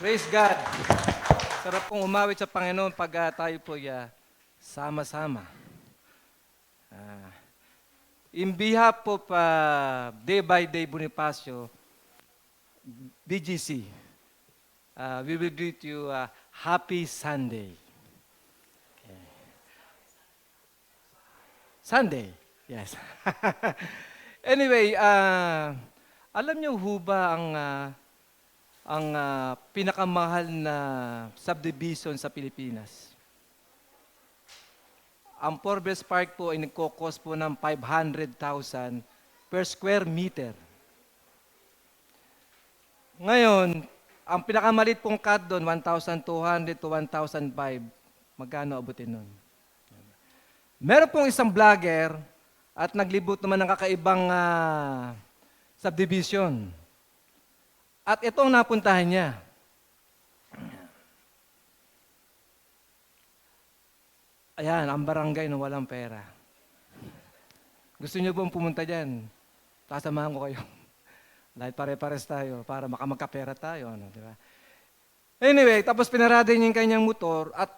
Praise God. Sarap pong umawit sa Panginoon pag tayo po sama-sama. Ah, in behalf of Day by Day Bonifacio, BGC, we will greet you Happy Sunday. Okay. Sunday, yes. Anyway, alam niyo ho ba ang pinakamahal na subdivision sa Pilipinas? Ang Forbes Park po ay nagkokos po ng 500,000 per square meter. Ngayon, ang pinakamalit pong cut doon, 1,200 to 1,005. Magkano abutin nun? Meron pong isang vlogger at naglibot naman ng kakaibang subdivision. At ito ang napuntahan niya. Ayan, ang barangay na walang pera. Gusto niyo bang pumunta dyan? Sasamahan ko kayo. Dahil pare-pares tayo para makamagkapera tayo. Di ba? Anyway, tapos pinarada niya yung kanyang motor at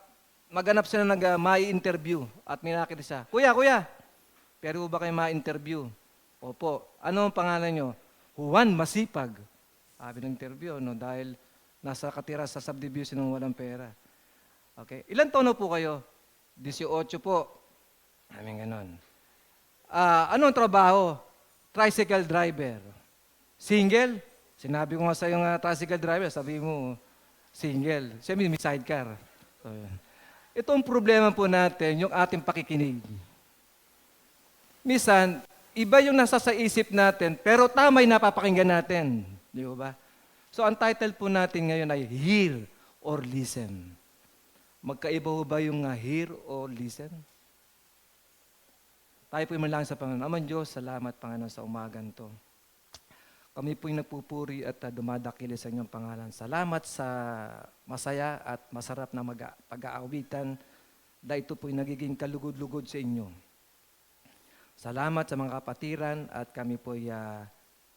maganap sila may-interview. At minakita siya, Kuya, pero ba kayo ma-interview? Opo. Ano ang pangalan niyo? Juan Masipag. Sabi ng interview, dahil nasa katira sa subdivision ng walang pera. Okay. Ilan taon na po kayo? 18 po. Aming ganon. Anong trabaho? Tricycle driver. Single? Sinabi ko nga sa yung tricycle driver, sabi mo, single. Siyempre, may sidecar. So, yun. Ito ang problema po natin, yung ating pakikinig. Minsan, iba yung nasa sa isip natin, pero tama yung napapakinggan natin. Di ba? So, ang title po natin ngayon ay Hear or Listen. Magkaiba ho ba yung hear or listen? Tayo po yung manalangin sa Panginoon. Aman Diyos, salamat Panginoon sa umagan to. Kami po yung nagpupuri at dumadakili sa inyong pangalan. Salamat sa masaya at masarap na pag-aawitan dahil ito po yung nagiging kalugod-lugod sa inyo. Salamat sa mga kapatiran at kami po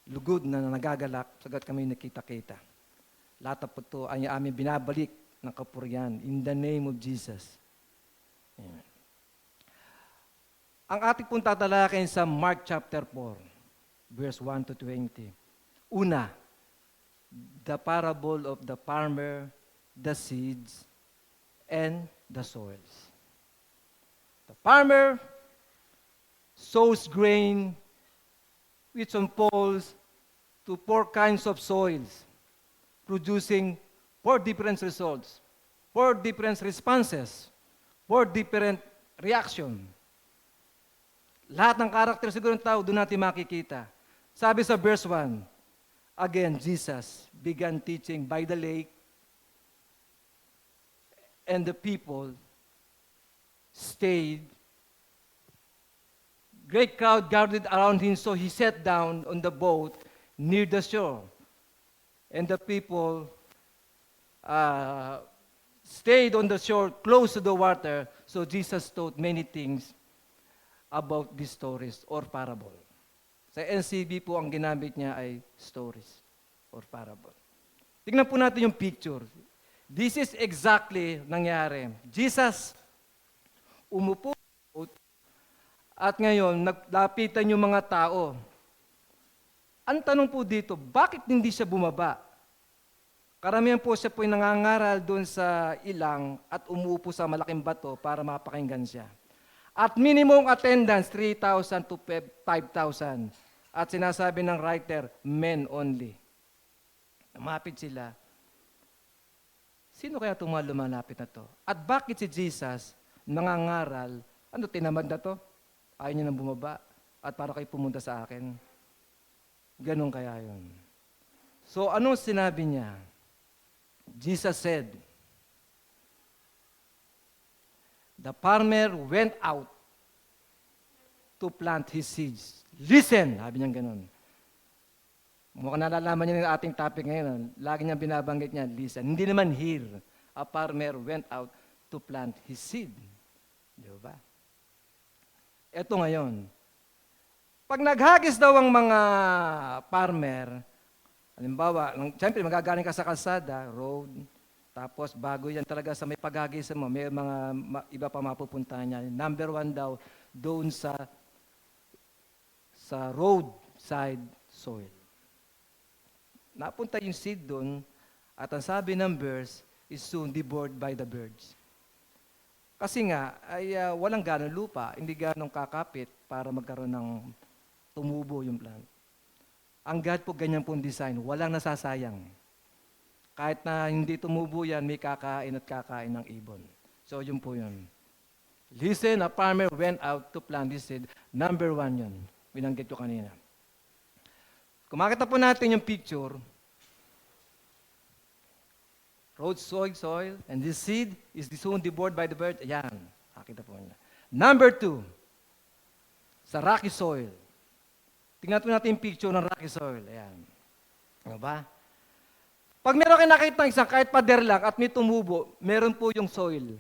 lugod na nagagalak sagat kami nakita-kita. Lahat po ito ay aming binabalik ng kapurihan in the name of Jesus. Amen. Ang ating pong tatalakayin sa Mark chapter 4, verse 1 to 20. Una, the parable of the farmer, the seeds, and the soils. The farmer sows grain which falls to 4 kinds of soils, producing 4 different results, 4 different responses, 4 different reaction. Lahat ng karakter siguro ng tao, doon natin makikita. Sabi sa verse 1, again, Jesus began teaching by the lake, and the people stayed. Great crowd gathered around him, so he sat down on the boat near the shore. And the people stayed on the shore close to the water, so Jesus taught many things about these stories or parable. Sa NCB po ang ginamit niya ay stories or parable. Tingnan po natin yung picture. This is exactly nangyari. Jesus umupo at ngayon naglapitan yung mga tao. Ang tanong po dito, bakit hindi siya bumaba? Karamihan po siya po yung nangangaral doon sa ilang at umuupo sa malaking bato para mapakinggan siya. At minimum attendance, 3,000 to 5,000. At sinasabi ng writer, men only. Lumapit sila. Sino kaya itong mga lumalapit na to? At bakit si Jesus nangangaral? Ano, tinamad na to? Ayaw niya nang bumaba. At para kayo pumunta sa akin. Ganon kaya yun. So, anong sinabi niya? Jesus said, the farmer went out to plant his seeds. Listen! Sabi niya ganon. Mukhang nalalaman niya yung ating topic ngayon. Lagi niya binabanggit niya, listen. Hindi naman hear. A farmer went out to plant his seed. Di ba? Ito ngayon. Pag naghagis daw ang mga farmer, Halimbawa, siyempre magagaling ka sa kalsada, road, tapos bago yan talaga sa may paghagis mo, may mga iba pa mapupuntahan niya. Number 1 daw, doon sa roadside soil. Napunta yung seed doon, at ang sabi ng verse, is soon devoured by the birds. Kasi nga, ay walang ganong lupa, hindi ganong kakapit para magkaroon ng tumubo yung plant. Ang God po ganyan pong design, walang nasasayang. Kahit na hindi tumubo yan, may kakain at kakain ng ibon. So yun po yun. Listen, a farmer went out to plant this seed. Number 1 yun. Binanggit ko kanina. Kung makita po natin yung picture, road soil, and this seed is soon devoured by the birds. Ayan, makita po niya. Number 2, sa rocky soil. Tingnan po natin yung picture ng rocky soil. Ayan. Ano ba? Pag meron kayo nakita ng isang kahit pader lang at may tumubo, meron po yung soil.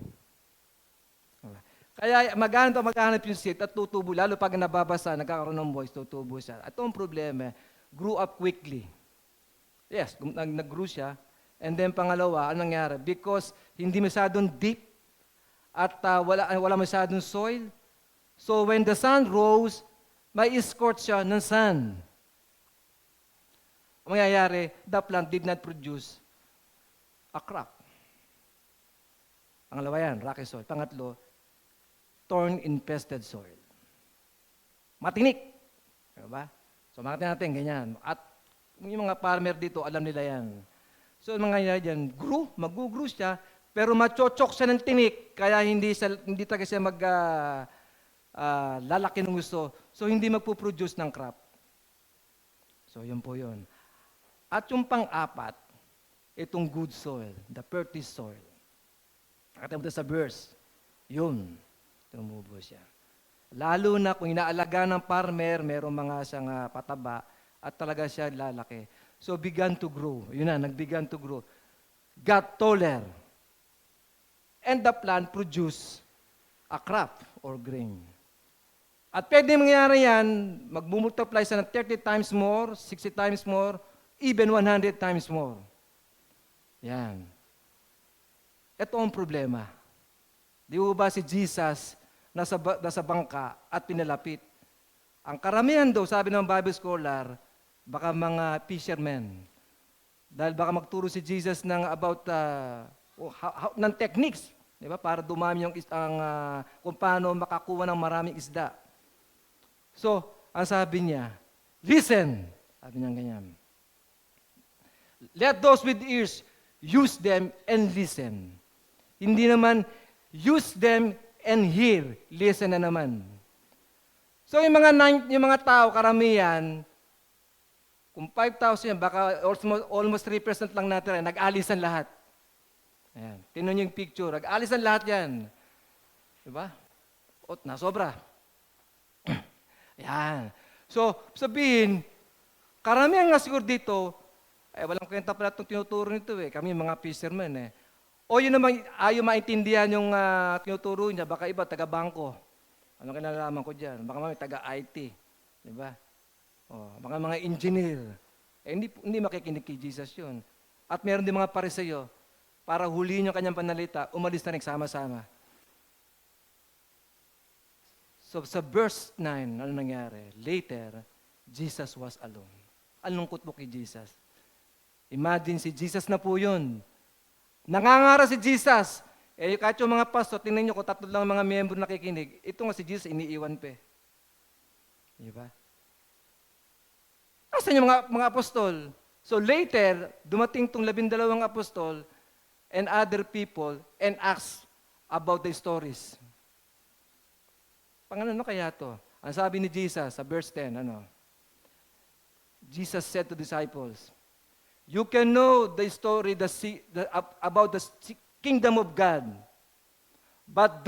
Kaya maghanap yung seed at tutubo. Lalo pag nababasa, nagkakaroon ng moist, tutubo siya. At ito ang problema, grew up quickly. Yes, nag-grew siya. And then pangalawa, anong nangyari? Because hindi masyadong deep at wala masyadong soil. So when the sun rose, may escort siya ng sun. Ang mangyayari, the plant did not produce a crop. Pangalawa yan, rocky soil. Pangatlo, thorn-infested soil. Matinik. Diba? So makita natin, ganyan. At yung mga farmer dito, alam nila yan. So mga yan, mag-grow siya, pero machochok siya ng tinik, kaya hindi talaga siya lalaki ng gusto. So hindi magpo-produce ng crop. So yun po yun. At yung pang-apat, itong good soil, the fertile soil. Nakita mo sa verse, yun, tumubo siya. Lalo na kung inaalaga ng farmer, merong mga siyang pataba, at talaga siya lalaki. So began to grow. Yun na, nagbegan to grow. Got taller. And the plant produced a crop or grain. At pwede mangyari yan, mag-multiply siya ng 30 times more, 60 times more, even 100 times more. Yan. Ito ang problema. Di ba si Jesus nasa bangka at pinalapit? Ang karamihan daw, sabi ng Bible scholar, baka mga fishermen. Dahil baka magturo si Jesus ng about ng techniques, di ba? Para dumami yung kung paano makakuha ng maraming isda. So, ang sabi niya, listen. Sabi niya ganyan. Let those with ears use them and listen. Hindi naman use them and hear. Listen na naman. So, yung mga tao, karamihan, kung 5,000 yan, baka almost 3% lang natin, nag-alisan lahat. Ayan. Tingnan niyo yung picture, nag-alisan lahat yan. Diba? O, nasobra. Ayan. So, sabihin, karamihan nga siguro dito, walang kwenta pala itong tinuturo nito eh. Kami mga fishermen eh. O yun naman, ayaw maintindihan yung tinuturo niya, baka iba, taga-bangko. Ano kinalaman ko dyan? Baka may taga-IT. Diba? Baka mga engineer. Hindi makikinig kay Jesus yun. At meron din mga Pariseo, para huliin yung kanyang panalita, umalis na nagsama-sama. So sa verse 9, ano nangyari? Later, Jesus was alone. Ang lungkot po kay Jesus. Imagine si Jesus na po yun. Nangangara si Jesus. Kahit yung mga pastor, tingnan nyo kung 3 lang mga miyembro nakikinig, ito nga si Jesus, iniiwan pa. Diba? Asan yung mga apostol? So later, dumating itong 12 apostol and other people and asked about the stories. Ano kaya to? Ang sabi ni Jesus sa verse 10, Jesus said to disciples, you can know the story about the kingdom of God. But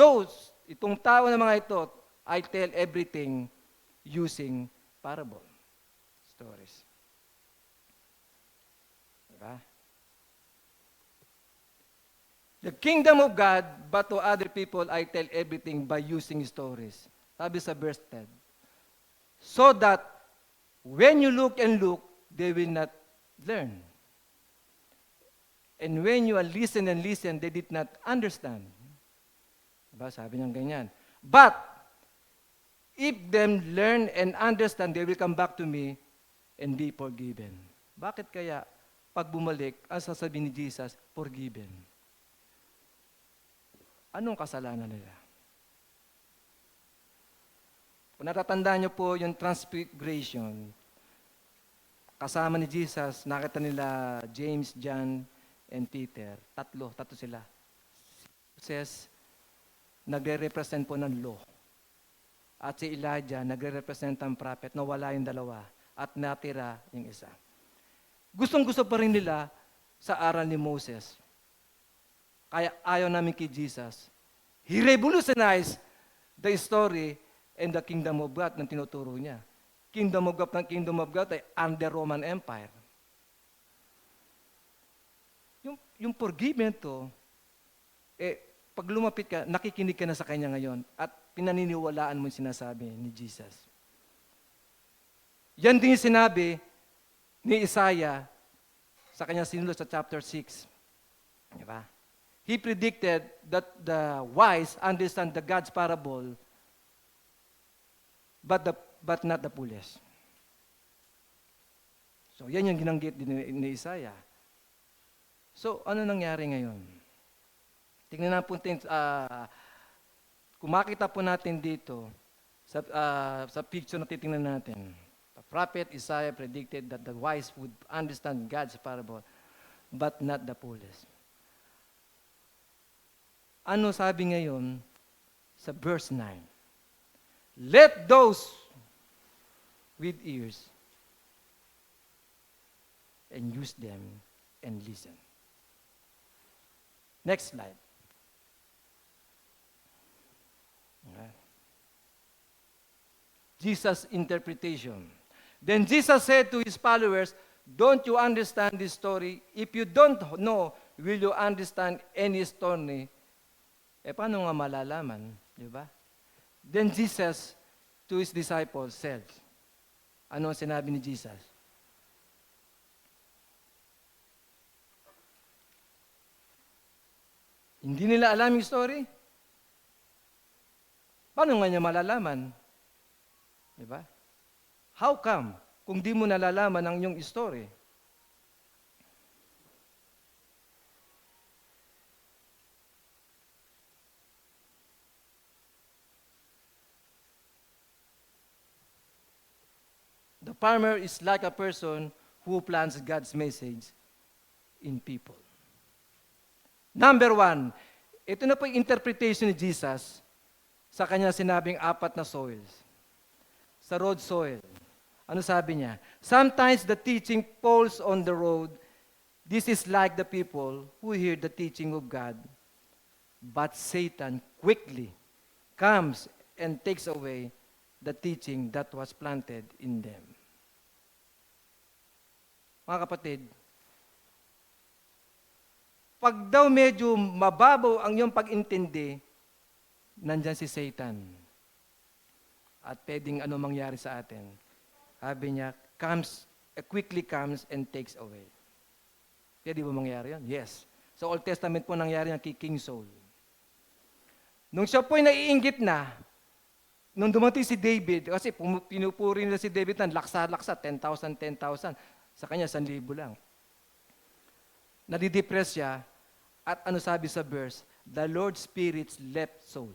itong tao na mga ito, I tell everything using parable. Stories. Diba? The kingdom of God, but to other people, I tell everything by using stories. Sabi sa verse 10. So that, when you look and look, they will not learn. And when you listen and listen, they did not understand. Diba? Sabi niya ganyan. But, if them learn and understand, they will come back to me and be forgiven. Bakit kaya, pag bumalik, ang sasabihin ni Jesus, forgiven? Anong kasalanan nila? Kung natatandaan niyo po yung transfiguration, kasama ni Jesus, nakita nila James, John, and Peter. Tatlo sila. Moses, nagre-represent po ng law. At si Elijah, nagre-represent ng prophet, nawala yung dalawa. At natira yung isa. Gustong-gusto pa rin nila sa aral ni Moses. Kaya ayaw namin kay Jesus. He revolutionized the story and the kingdom of God na tinuturo niya. Kingdom of God ay under Roman Empire. Yung forgiveness to, pag lumapit ka, nakikinig ka na sa Kanya ngayon at pinaniniwalaan mo yung sinasabi ni Jesus. Yan din yung sinabi ni Isaiah sa kanyang sinulat sa chapter 6. Diba? He predicted that the wise understand the God's parable, but not the foolish. So, yan yung ginanggit din ni Isaiah. So, ano nangyari ngayon? Tingnan natin, kung makita po natin dito, sa picture na titingnan natin, the prophet Isaiah predicted that the wise would understand God's parable, but not the foolish. Ano sabi ngayon sa verse 9? Let those with ears and use them and listen. Next slide. Okay. Jesus' interpretation. Then Jesus said to his followers, don't you understand this story? If you don't know, will you understand any story? Paano nga malalaman? Di ba? Then Jesus to his disciples said, ano ang sinabi ni Jesus? Hindi nila alam yung story? Paano nga niya malalaman? Diba? How come kung di mo nalalaman ang iyong story? The farmer is like a person who plants God's message in people. Number 1, ito na po yung interpretation ni Jesus sa kanya sinabing 4 na soils. Sa road soil. Ano sabi niya? Sometimes the teaching falls on the road. This is like the people who hear the teaching of God, but Satan quickly comes and takes away the teaching that was planted in them. Mga kapatid, pag daw medyo mababaw ang iyong pag-intindi, nandyan si Satan. At pwedeng ano mangyari sa atin. Sabi niya, quickly comes and takes away. Pwede ba mangyari yan? Yes. Sa Old Testament po nangyari yan kay King Saul. Nung siya po'y naiinggit na, nung dumating si David, kasi pinupuri nila si David ng laksa-laksa, 10,000, 10,000. Sa kanya, 1,000 lang. Nadidepress siya, at ano sabi sa verse, the Lord's Spirit left Saul.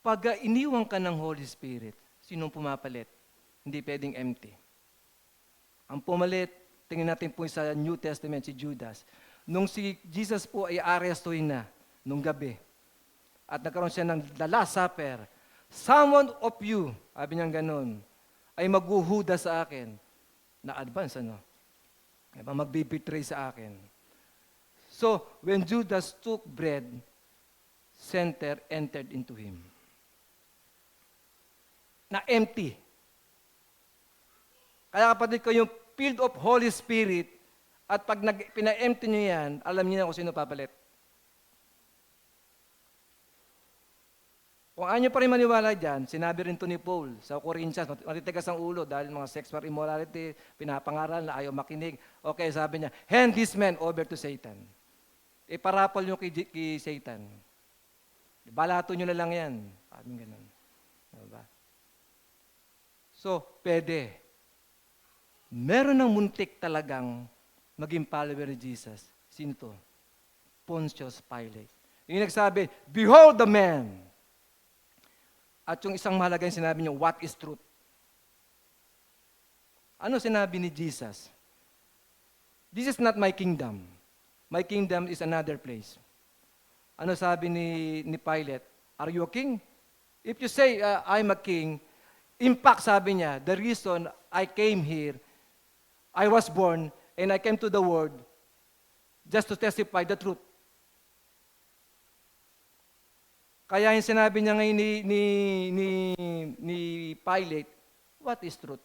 Pag iniwan ka ng Holy Spirit, sinong pumapalit? Hindi pwedeng empty. Ang pumalit, tingnan natin po sa New Testament, si Judas. Nung si Jesus po ay arestuhin na, nung gabi, at nagkaroon siya ng the Last Supper, someone of you, sabi niya ganun, ay maghuhuda sa akin, na advance, ano? Magbibetray sa akin. So, when Judas took bread, center entered into him. Na empty. Kaya kapatid ko, yung filled of Holy Spirit, at pag pina-empty nyo yan, alam niyo na kung sino papalit. Kung ayaw nyo pa rin maniwala dyan, sinabi rin to ni Paul sa Corinthians, matitigas ang ulo dahil mga sexual immorality, pinapangaral na ayaw makinig. Okay, sabi niya, hand this man over to Satan. Iparapol nyo kay Satan. Balato nyo na lang yan. Sabi ganun. Diba? So, pwede. Meron ng muntik talagang maging follower ni Jesus. Sino to? Pontius Pilate. Yung nagsabi, behold the man. At yung isang mahalagang sinabi niya, what is truth? Ano sinabi ni Jesus? This is not my kingdom. My kingdom is another place. Ano sabi ni Pilate? Are you a king? If you say, I'm a king, in fact, sabi niya, the reason I came here, I was born, and I came to the world just to testify the truth. Kaya yung sinabi niya ngayon ni Pilate, what is truth?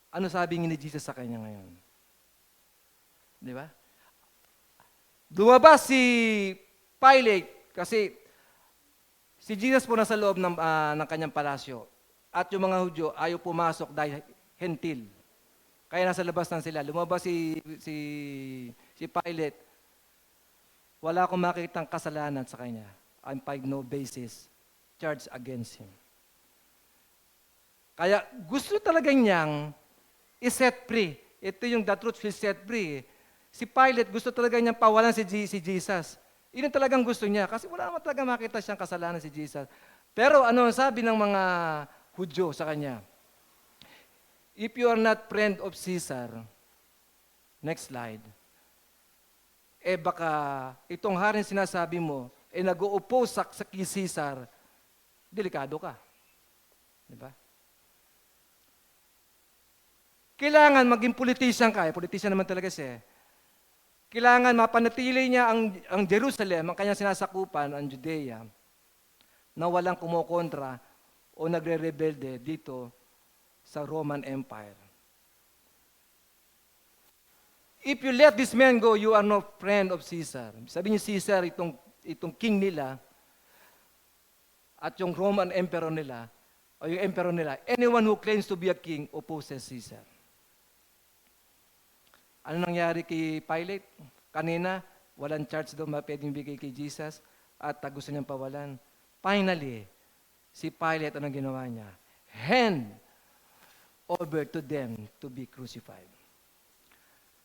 Ano sabi ni Jesus sa kanya ngayon? Di ba? Lumabas si Pilate kasi si Jesus po nasa loob ng kanyang palasyo at yung mga Hudyo ayaw pumasok dahil hentil. Kaya nasa labas lang sila. Lumabas si Pilate. Wala akong makitang kasalanan sa kanya. I find no basis charge against him. Kaya gusto talaga niyang i-set free. Ito yung the truth will set free. Si Pilate gusto talaga niyang pawalan si Jesus. Yun talagang gusto niya kasi wala naman talaga makita siyang kasalanan si Jesus. Pero ano sabi ng mga Hudyo sa kanya? If you are not friend of Caesar, next slide, baka itong haring sinasabi mo, nag-o-oppose sa kay Caesar, delikado ka. Diba? Kailangan maging politician ka. Politician naman talaga siya. Kailangan mapanatili niya ang Jerusalem, ang kanyang sinasakupan, ang Judea, na walang kumokontra o nagre-rebelde dito sa Roman Empire. If you let this man go, you are no friend of Caesar. Sabi niya Caesar, itong king nila, at yung Roman emperor nila, o yung emperor nila, anyone who claims to be a king opposes Caesar. Ano nangyari kay Pilate? Kanina, walang charge daw pwedeng bigay kay Jesus, at gusto niyang pawalan. Finally, si Pilate, anong ginawa niya? Hand over to them to be crucified.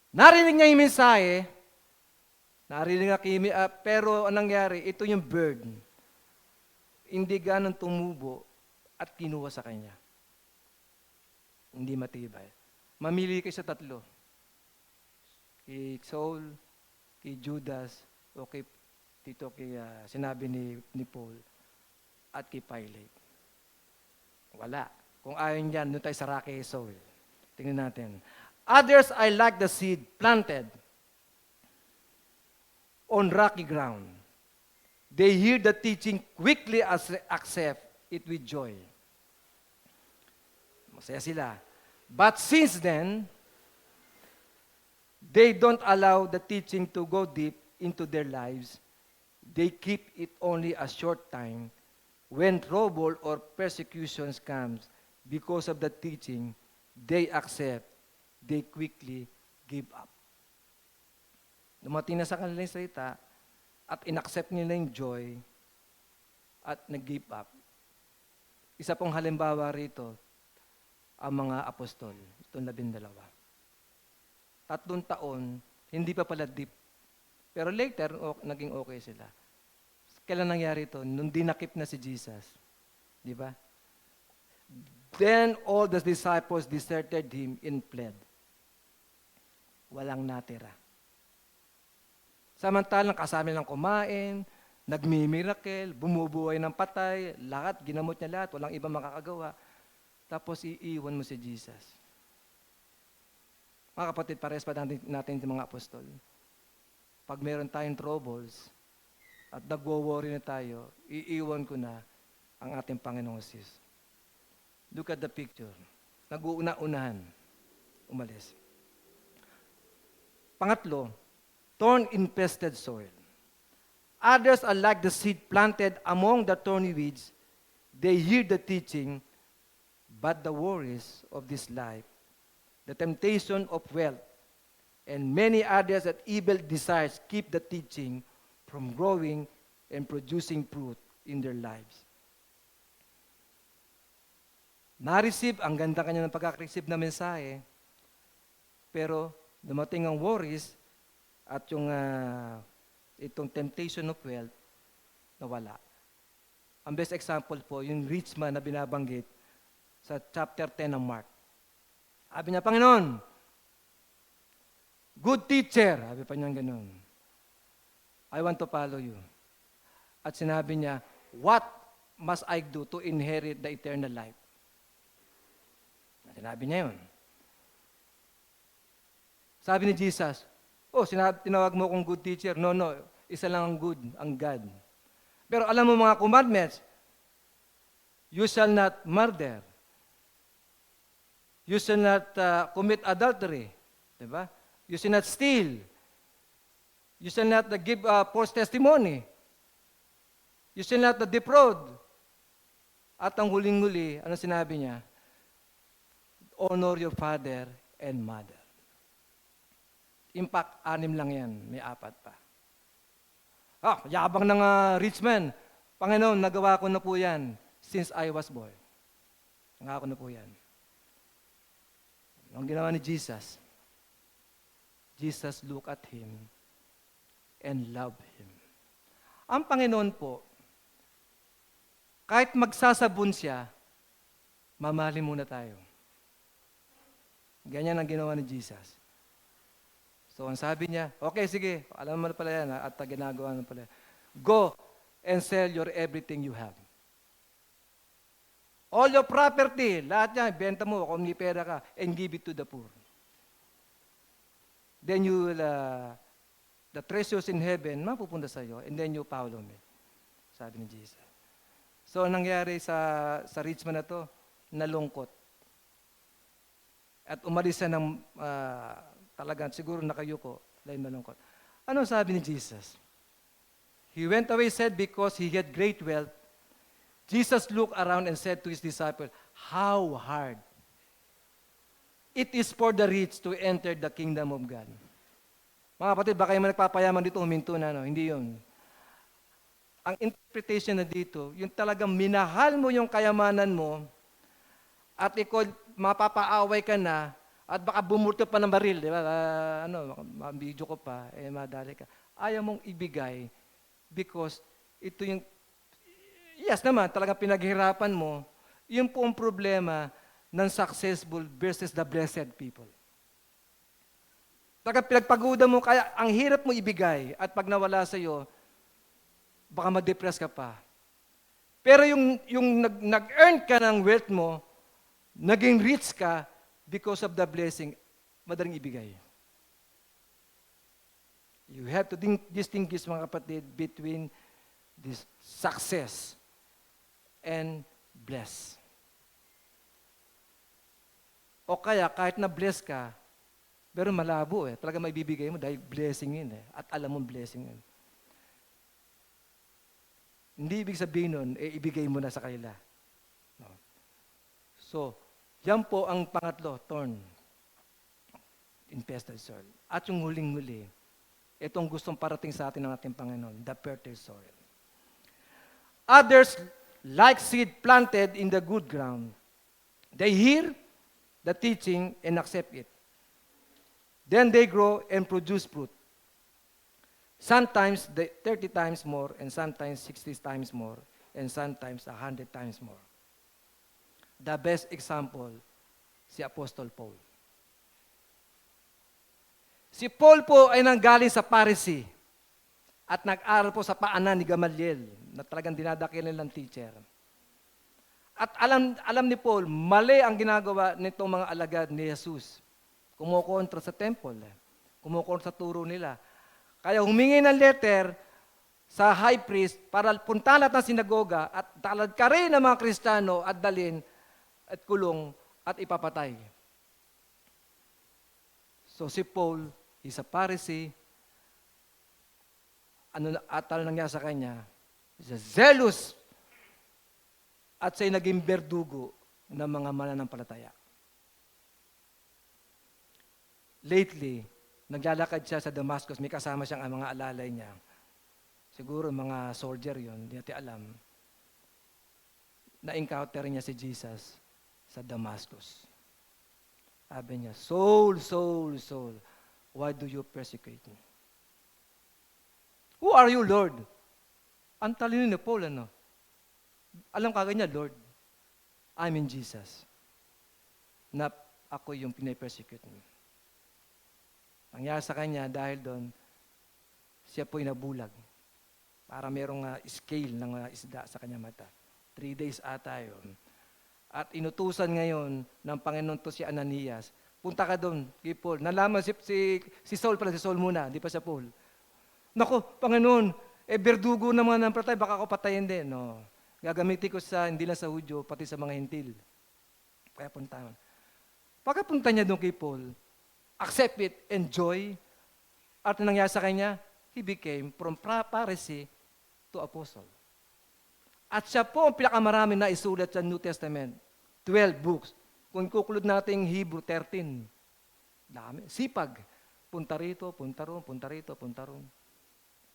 Narinig niya yung mensahe, pero anong nangyari? Ito yung bird. Hindi ganun tumubo at kinuha sa kanya. Hindi matibay. Mamili kayo sa tatlo. Kay Saul, kay Judas, o kay sinabi ni Paul, at kay Pilate. Wala. Kung ayaw niyan, doon tayo sa Rocky Saul. Tingnan natin. Others are like the seed planted on rocky ground. They hear the teaching quickly accept it with joy. Masaya sila. But since then, they don't allow the teaching to go deep into their lives. They keep it only a short time. When trouble or persecutions comes because of the teaching, they accept. They quickly give up. Dumating na sa kanila yung salita at inaccept nila yung joy at nag-give up. Isa pong halimbawa rito, ang mga apostol, itong 12. 3 taon, hindi pa pala deep. Pero later, naging okay sila. Kailan nangyari ito? Nung dinakip na si Jesus. Di ba? Then all the disciples deserted him and fled. Walang natira. Samantalang kasama nilang kumain, nagmimiracle, bumubuhay ng patay, lahat, ginamot niya lahat, walang ibang makakagawa. Tapos iiwan mo si Jesus. Mga kapatid, pares pa natin yung mga apostol. Pag meron tayong troubles, at nagwo-worry na tayo, iiwan ko na ang ating Panginoong Jesus. Look at the picture. Nag-uuna-unahan. Umalis. Pangatlo, thorn-infested soil. Others are like the seed planted among the thorny weeds. They hear the teaching, but the worries of this life, the temptation of wealth, and many others that evil desires keep the teaching from growing and producing fruit in their lives. Na-receive, ang ganda kanya ng pagkaka-receive na mensahe, pero dumating ang worries at yung itong temptation of wealth, nawala. Ang best example po, yung rich man na binabanggit sa chapter 10 ng Mark. Sabi niya, Panginoon, good teacher. Sabi pa niya ganun. I want to follow you. At sinabi niya, what must I do to inherit the eternal life? Sinabi niya yun. Sabi ni Jesus, tinawag mo kong good teacher. No, isa lang ang good, ang God. Pero alam mo mga commandments, you shall not murder. You shall not commit adultery. Diba? You shall not steal. You shall not give false testimony. You shall not defraud. At ang huling-huli, ano sinabi niya? Honor your father and mother. Impact, 6 lang yan. May 4 pa. Yabang ng rich man. Panginoon, nagawa ko na po yan since I was born. Nagawa ko na po yan. Ang ginawa ni Jesus, Jesus looked at him and loved him. Ang Panginoon po, kahit magsasabon siya, mamali muna tayo. Ganyan ang ginawa ni Jesus. So, ang sabi niya, okay, sige, alam mo na pala yan, at ginagawa na pala. Go and sell your everything you have. All your property, lahat yan, benta mo, kung may pera ka, and give it to the poor. Then you will, the treasures in heaven, mapupunta sa iyo, and then you follow me. Sabi ni Jesus. So, ang nangyari sa rich man na to, nalungkot. At umalis siya ng talagang siguro nakayuko, dahil malungkot. Ano sabi ni Jesus? He went away, said, because he had great wealth. Jesus looked around and said to his disciples, how hard it is for the rich to enter the kingdom of God. Mga kapatid, baka yung nagpapayaman dito, huminto na, no? Hindi yun. Ang interpretation na dito, yung talagang minahal mo yung kayamanan mo, at ikaw, mapapaaway ka na, at baka bumulto pa ng baril, di ba? Mabidyo ko pa, madali ka. Ayaw mong ibigay because ito yung, yes naman, talagang pinaghirapan mo, yun po ang problema ng successful versus the blessed people. Talagang pinagpaguda mo, kaya ang hirap mo ibigay, at pag nawala sa'yo, baka ma-depress ka pa. Pero yung nag-earn ka ng wealth mo, naging rich ka because of the blessing, madaling ibigay. You have to distinguish, mga kapatid, between this success and bless. O kaya, kahit na bless ka, pero malabo talaga maibibigay mo dahil blessing yun at alam mong blessing yun. Hindi ibig sabihin nun, ibigay mo na sa kanila. No. So, yan po ang pangatlo, thorn. Infested soil. At yung huling-huli, itong gustong parating sa atin ng ating Panginoon, the fertile soil. Others, like seed planted in the good ground, they hear the teaching and accept it. Then they grow and produce fruit. Sometimes 30 times more, and sometimes 60 times more, and sometimes 100 times more. The best example, si Apostol Paul. Si Paul po ay nanggaling sa Pharisee at nag-aral po sa paanan ni Gamaliel na talagang dinadakilan ng teacher. At alam ni Paul, mali ang ginagawa nitong mga alagad ni Jesus. Kumukontra sa temple, kumukontra sa turo nila. Kaya humingi ng letter sa high priest para puntahan lahat ng sinagoga at talad ka rin ng mga Kristiyano at dalin at kulong at ipapatay. So si Paul, he's a Pharisee, Ano nangyari sa kanya? Siya zealous at siya'y naging berdugo ng mga mananampalataya. Lately, naglalakad siya sa Damascus, may kasama siyang mga alalay niya. Siguro mga soldier yon, hindi natin alam. Na-encounter niya si Jesus sa Damascus. Sabi niya, Saul, Saul, Saul, why do you persecute me? Who are you, Lord? Ang talino ni Paul, ano? Alam kagad niya, Lord, I'm in Jesus. Na ako yung pinapersecute mo. Nangyari sa kanya dahil doon, siya po'y nabulag. Para merong scale ng isda sa kanya mata. 3 days ata yun. At inutusan ngayon ng Panginoon to si Ananias. Punta ka doon kay Paul. Nalaman si Saul pala, si Saul muna, di pa siya Paul. Naku, Panginoon, berdugo naman ng patay, baka ako patayin din. No. Gagamitin ko hindi lang sa Hudyo, pati sa mga Hintil. Kaya punta. Pagkapunta niya doon kay Paul, accept it, enjoy. At nangyari sa kanya, he became from Pharisee to apostle. At siya po ang pinakamarami na isulat sa New Testament. 12 books. Kung kukulod natin Hebrew, 13. Dami. Sipag. Punta rito, punta ron, punta rito, punta ron.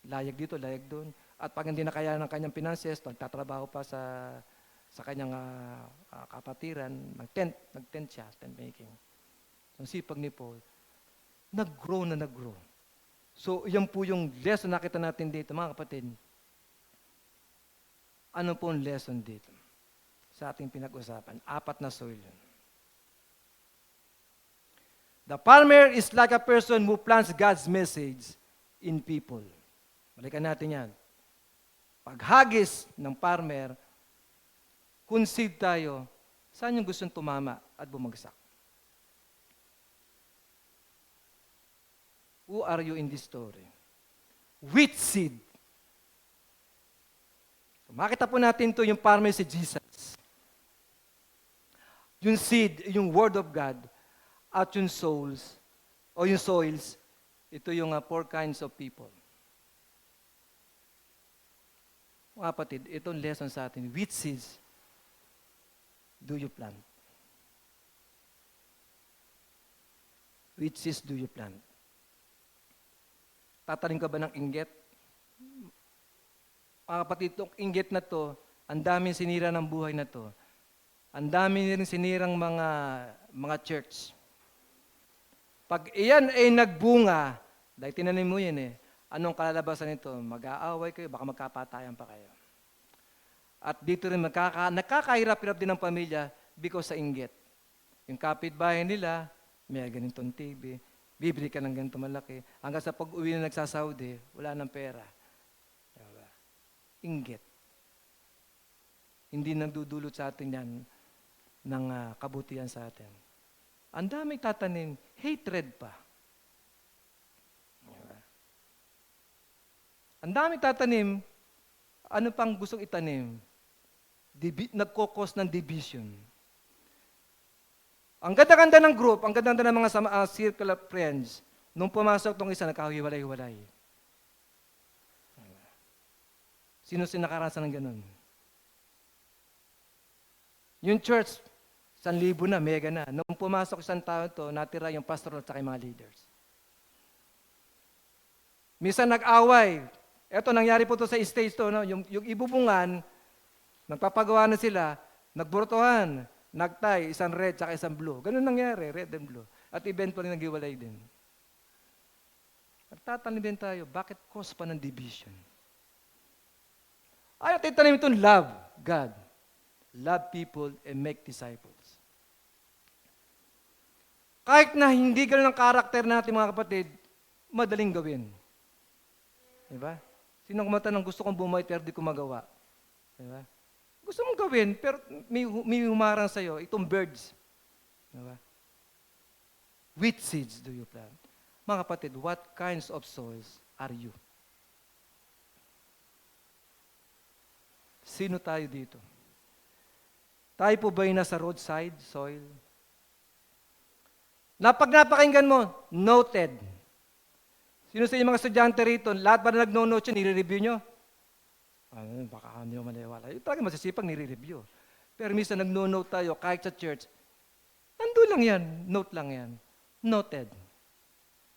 Layag dito, layag doon. At pag hindi na kaya ng kanyang finances, nagtatrabaho pa sa kanyang kapatiran, nag-tent siya, tent making. Ang sipag ni Paul, nag-grow na nag-grow. So, yan po yung lesson na nakita natin dito, mga kapatid. Ano po ang lesson dito sa ating pinag-usapan? 4 na soil yun. The farmer is like a person who plants God's message in people. Balikan natin yan. Paghagis ng farmer, concede tayo, saan yung gustong tumama at bumagsak? Who are you in this story? Which seed? So, makita po natin to yung farmer si Jesus. Yung seed, yung word of God, at yung souls, o yung soils, ito yung 4 kinds of people. Mga kapatid, itong lesson sa atin, which seeds do you plant? Which seeds do you plant? Tatanim ka ba ng inggit? Mga kapatid, itong inggit na to, ang daming sinira ng buhay na to. Ang dami rin sinirang mga church. Pag iyan ay nagbunga, dahil tinanim mo yan anong kalalabasan nito? Mag-aaway kayo, baka magkapatayan pa kayo. At dito rin nakakahirap-hirap din ng pamilya because sa inggit. Yung kapitbahay nila, may ganitong TV, bibili ka ng ganito malaki. Hanggang sa pag-uwi na nagsasaudi, wala ng pera. Diba? Inggit. Hindi nagdudulot sa atin yan ng kabutihan sa atin. Ang daming tatanim, hatred pa. Diba? Ang daming tatanim, ano pang gustong itanim? Nagkokos ng division. Ang ganda-ganda ng group, ang ganda-ganda ng mga circle of friends, nung pumasok tong isa, nagkahiwalay-hiwalay. Sino nakarasan ng ganun? Yung church, 1,000 na, mega na. Nung pumasok isang tao to, natira yung pastor at saka yung mga leaders. Minsan nag-away. Eto, nangyari po to sa stage to, no? Yung ibubungan, nagpapagawa na sila, nagburtuhan, nagtay, isang red at isang blue. Ganun nangyari, red and blue. At eventually naghiwalay din. Nagtatanim din tayo, bakit cause pa ng division? Ayaw titanim itong love God. Love people and make disciples. Kahit na hindi ganun ang karakter natin mga kapatid, madaling gawin. Diba? Sino kumatanong gusto kong bumait pero di ko magawa? Diba? Gusto mong gawin pero may humarang sa'yo, itong birds. Diba? Which seeds do you plant? Mga kapatid, what kinds of soils are you? Sino tayo dito? Tayo po ba'y nasa roadside soil? Napakinggan mo, noted. Sino sa inyo mga estudyante rito, lahat ba na nagno-note yun, nire-review nyo? Baka hindi mo maniwala. Yung talaga masisipag, nire-review. Pero minsan nagno-note tayo, kahit sa church, nandun lang yan, note lang yan. Noted.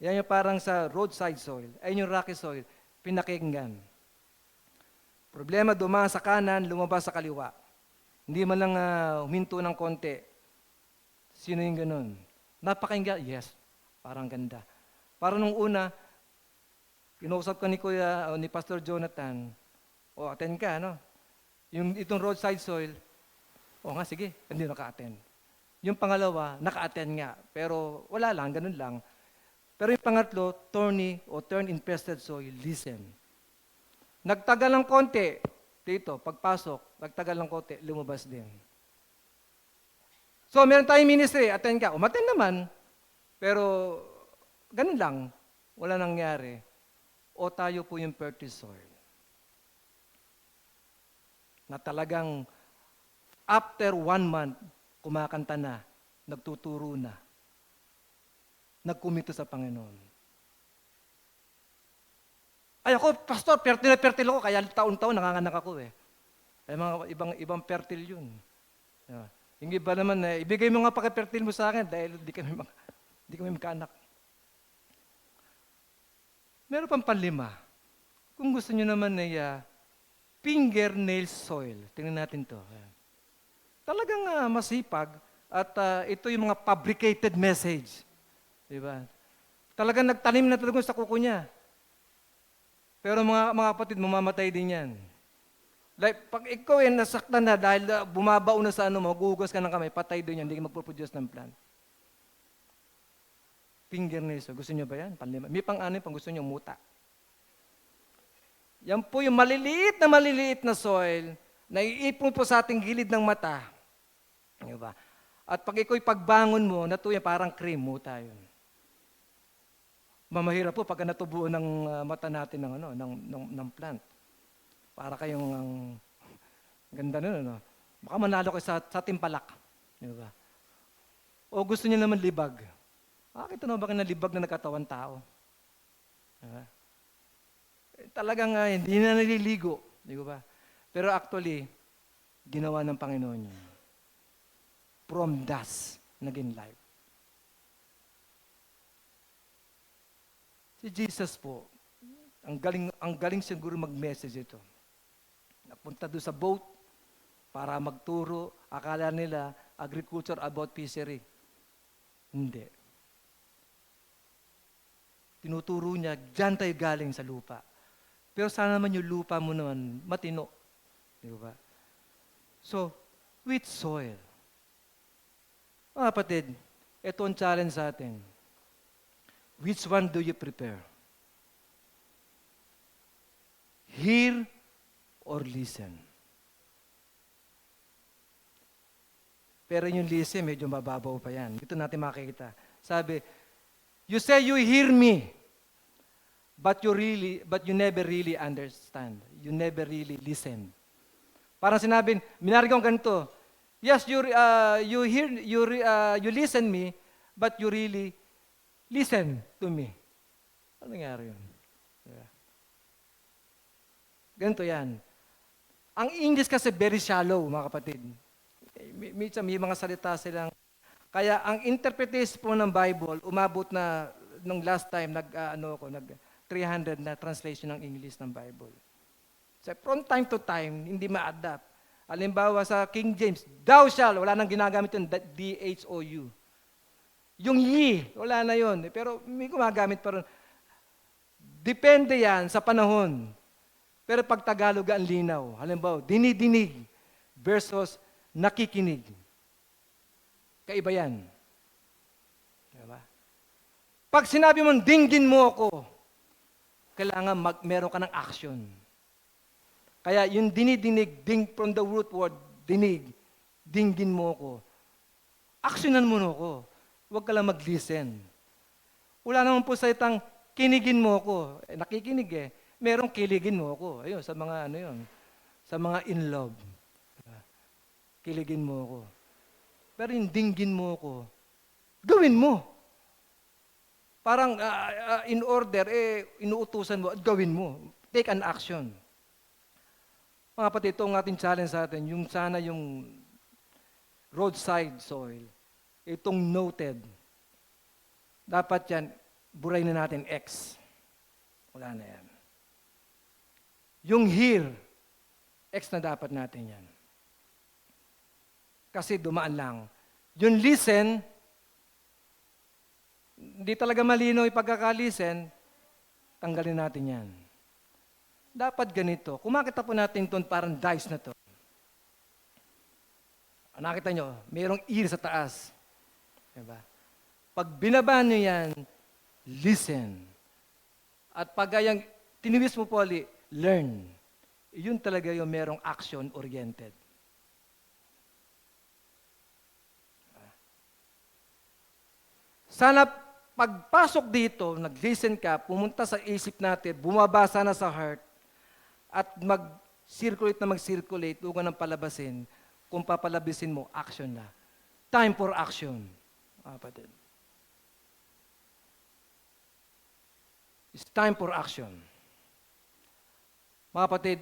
Yan yung parang sa roadside soil. Ayun yung rocky soil, pinakinggan. Problema, dumaan sa kanan, lumabas sa kaliwa. Hindi man lang huminto ng konti. Sino yung ganun? Napakinggan? Yes. Parang ganda. Para nung una, kinausap ka ni Kuya, o ni Pastor Jonathan, attend ka, no? Itong roadside soil, nga, sige, hindi naka-attend. Yung pangalawa, naka-attend nga, pero wala lang, ganun lang. Pero yung pangatlo, thorny o thorn-infested soil, listen. Nagtagal ng konti, dito, pagpasok, nagtagal ng konti, lumabas din. So, meron tayong ministry, attend ka, umattend naman, pero ganun lang, wala nangyari. O tayo po yung fertile soil. Na talagang after 1 month, kumakanta na, nagtuturo na, nagkumito sa Panginoon. Ay ako, pastor, fertile ako, kaya taon-taon nanganganak ako eh. Ay mga ibang fertile yun. Yung iba naman, ibigay mo nga paki-fertile mo sa akin dahil di kami magkaanak. Meron pang panlima. Kung gusto nyo naman fingernail soil. Tingnan natin to. Talagang masipag at ito yung mga fabricated message. Diba? Talagang nagtanim na talaga sa kuko niya. Pero mga kapatid, mamamatay din yan. Like, pag ikaw nasaktan na dahil bumabaon na sa magugas ka ng kamay, patay din yan, hindi ka magpo-produce ng plant. Fingernails. Gusto niyo ba yan? Panlima. May pang-anim pang gusto niyo muta. Yan po yung maliliit na soil na iipon po sa ating gilid ng mata. Diba? At pag ikaw pagbangon mo, natuya parang cream, muta yun. Mamahirap po pag natubuan ng mata natin ng plant. Para kayong ganda nun, ano? Baka manalo kayo sa timpalak. Diba? O gusto niyo naman libag. Nakakita na ba kayo na libag na nagkatawan tao? Diba? Talagang hindi na naliligo. Di ba? Pero actually, ginawa ng Panginoon yun. From dust, naging life. Si Jesus po, ang galing siguro mag-message ito. Napunta doon sa boat para magturo. Akala nila agriculture about fishery. Hindi. Tinuturo niya, dyan tayo galing sa lupa. Pero sana naman yung lupa mo naman matino. Di ba? So, with soil. Mga kapatid, ito ang challenge sa atin. Which one do you prepare? Hear or listen? Pero yung listen, medyo mababaw pa yan. Ito natin makikita. Sabi, you say you hear me, but you never really understand. You never really listen. Parang sinabi, minari kong ganito, yes, you listen me, but you really listen to me. Ano nangyari yun? Yeah. Ganito yan. Ang English kasi very shallow, mga kapatid. May mga salita silang. Kaya ang interpretation po ng Bible, umabot na, nung last time, nag 300 na translation ng English ng Bible. So from time to time, hindi ma-adapt. Halimbawa sa King James, thou shall, wala nang ginagamit yung D-H-O-U. Yung ye, wala na yun. Pero may gumagamit pa rin. Depende yan sa panahon. Pero pag Tagalog ang linaw, halimbawa, dinidinig versus nakikinig. Kaiba yan. Diba? Pag sinabi mong dinggin mo ako, kailangan meron ka ng action. Kaya yung dinidinig, from the root word, dinig, dinggin mo ako. Aksyonan mo ako. Huwag ka lang mag-listen. Wala naman po salitang kinigin mo ako. Nakikinig eh. Merong kiligin mo ako. Ayun, sa mga sa mga in love. Kiligin mo ako. Pero yung dinggin mo ako, gawin mo. Parang in order, inuutusan mo at gawin mo. Take an action. Mga kapatid, ito ang ating challenge sa atin, yung sana yung roadside soil, itong noted, dapat yan, buray na natin X. Wala na yan. Yung here, X na dapat natin yan. Kasi dumaan lang. Yung listen, hindi talaga malinaw yung pagkaka-listen, tanggalin natin yan. Dapat ganito. Kung makita po natin ito, parang dice na to. Nakita nyo, mayroong ear sa taas. Diba? Pag binaba nyo yan, listen. At pag yung tiniwis mo po ulit, learn. Yun talaga yung merong action-oriented. Sana pagpasok dito, nag-listen ka, pumunta sa isip natin, bumabasa na sa heart, at mag-circulate na mag-circulate, huwag nang palabasin. Kung papalabasin mo, action na. Time for action. Kapatid. It's time for action. Mga kapatid,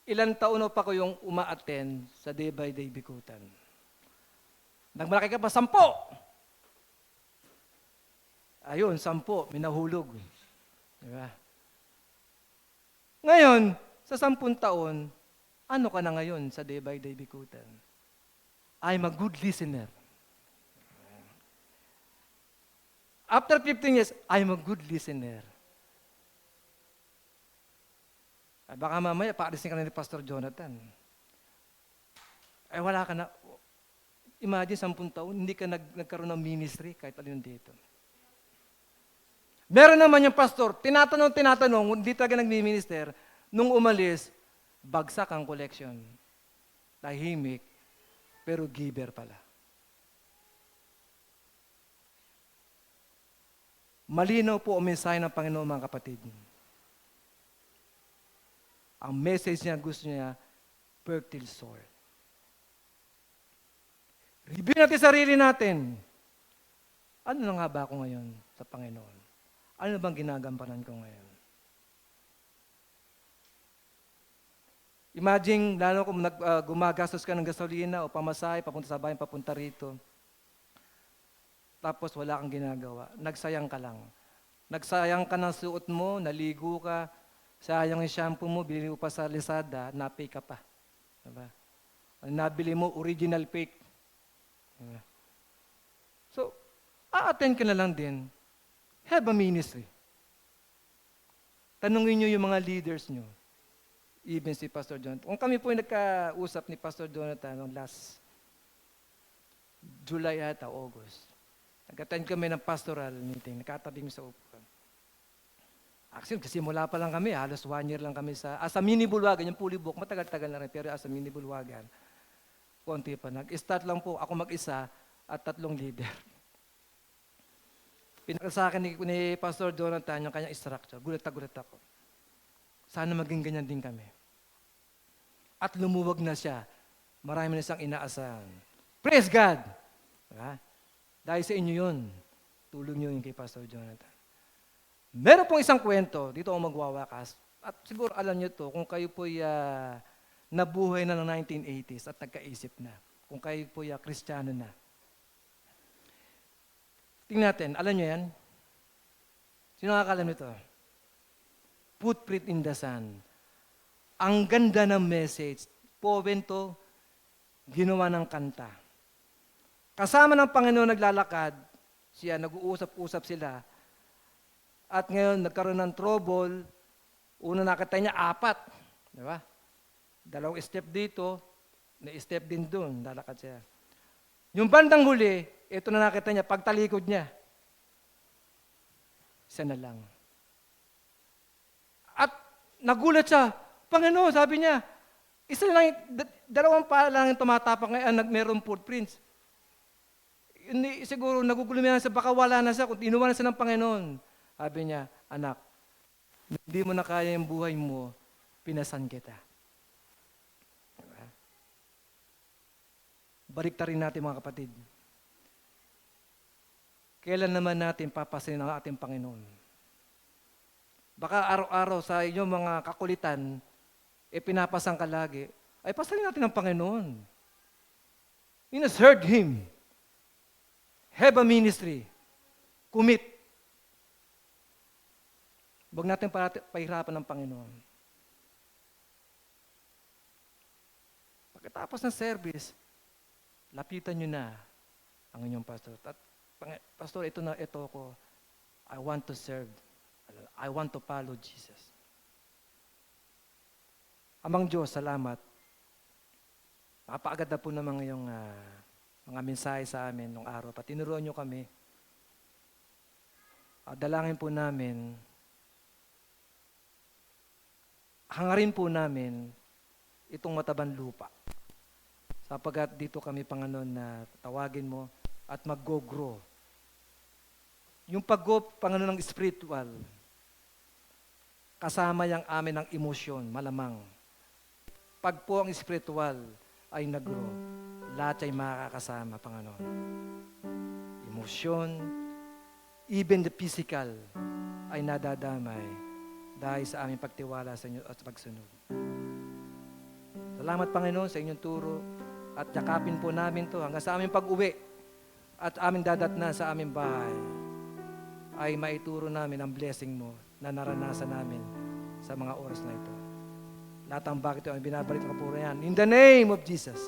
ilang taon na pa ko yung uma-attend sa Day by Day Bikutan. Nagmalaki ka pa, 10! Ayun, 10, minahulog. Diba? Ngayon, sa 10 taon, ano ka na ngayon sa Day by Day Bikutan? I'm a good listener. After 15 years, I'm a good listener. Baka mamaya, paalisin ka na ni Pastor Jonathan. Wala ka na. Imagine, 10 taon, hindi ka nagkaroon ng ministry kahit alin dito. Meron naman yung pastor, tinatanong, hindi talaga nagmi-minister. Nung umalis, bagsak ang collection. Tahimik, pero giver pala. Malinaw po ang mensahe ng Panginoon, mga kapatid. Ang message niya, gusto niya, fertile soil. Review natin sarili natin. Ano na nga ba ako ngayon sa Panginoon? Ano bang ginagampanan ko ngayon? Imagine, lalo kung gumagastos ka ng gasolina o pamasahe, papunta sa bayan, papunta rito. Tapos wala kang ginagawa. Nagsayang ka lang. Nagsayang ka ng suot mo, naligo ka, sayang yung shampoo mo, binili mo pa sa Lazada, napay ka pa. Diba? Nabili mo, original fake. Diba? So, a-attend ka na lang din. Have a ministry. Tanungin nyo yung mga leaders nyo. Even si Pastor Jonathan. Kung kami po yung nagkausap ni Pastor Jonathan noong last July at August. Nag-attend kami ng pastoral meeting. Nakatabi kami sa upuan. Actually, kasi mula pa lang kami, halos 1 year lang kami sa mini bulwagan, yung Pulibok, matagal-tagal na rin, pero as a mini bulwagan, konti pa. Nag-start lang po ako mag-isa at 3 leader. Pinaka sa akin ni Pastor Jonathan yung kanyang structure. Gulat ako. Sana maging ganyan din kami. At lumuwag na siya. Marami na siyang inaasahan. Praise God! Diba? Dahil sa inyo yun. Tulong nyo yun kay Pastor Jonathan. Meron pong isang kwento. Dito ako magwawakas. At siguro alam nyo to, kung kayo po'y nabuhay na ng 1980s at nagkaisip na. Kung kayo po'y Kristiyano na. Tingnan natin, alam nyo yan? Sino nakakalam nito? Footprint in the sun. Ang ganda ng message. Poem to, ginawa ng kanta. Kasama ng Panginoon naglalakad, siya, nag-uusap-usap sila. At ngayon, nagkaroon ng trouble. Una nakita niya, 4. Di ba? 2 step dito, na step din doon, lalakad siya. Yung bandang huli, ito na nakita niya, pagtalikod niya. Isa na lang. At nagulat siya, Panginoon, sabi niya, isa lang, 2 pala lang yung tumatapak ngayon, mayroong footprints. Hindi, siguro nagugulumihan siya, baka wala na siya, kung inuwan na siya ng Panginoon. Sabi niya, anak, hindi mo na kaya yung buhay mo, pinasan kita. Diba? Baliktarin natin mga kapatid. kailan naman natin papasin ang ating Panginoon? Baka araw-araw sa inyong mga kakulitan, pinapasang ka lagi, ay pasanin natin ang Panginoon. You know, serve Him. Have a ministry. Commit. Huwag natin pahirapan ng Panginoon. Pagkatapos ng service, lapitan nyo na ang inyong pastor. At, pastor, ito ko. I want to serve. I want to follow Jesus. Amang Diyos, salamat. Napaagad na po naman ngayong mga mensahe sa amin nung araw. Tinuruan nyo kami. Dalangin po namin, hangarin po namin itong matabang lupa. Sapagkat dito kami, Panginoon, na tawagin mo at mag-go-grow. Yung pag-go, Panginoon, ng spiritual, kasama yung amin ng emosyon, malamang. Pag po ang spiritual ay nag-grow, lahat ay makakasama, Panginoon. Emosyon, even the physical, ay nadadamay dahil sa aming pagtiwala sa inyo at pagsunod. Salamat, Panginoon, sa inyong turo at yakapin po namin to hanggang sa aming pag-uwi at aming dadatnan sa aming bahay ay maituro namin ang blessing mo na naranasan namin sa mga oras na ito. Lahat ang bakit ito ay binabalik ng kapurihan. In the name of Jesus.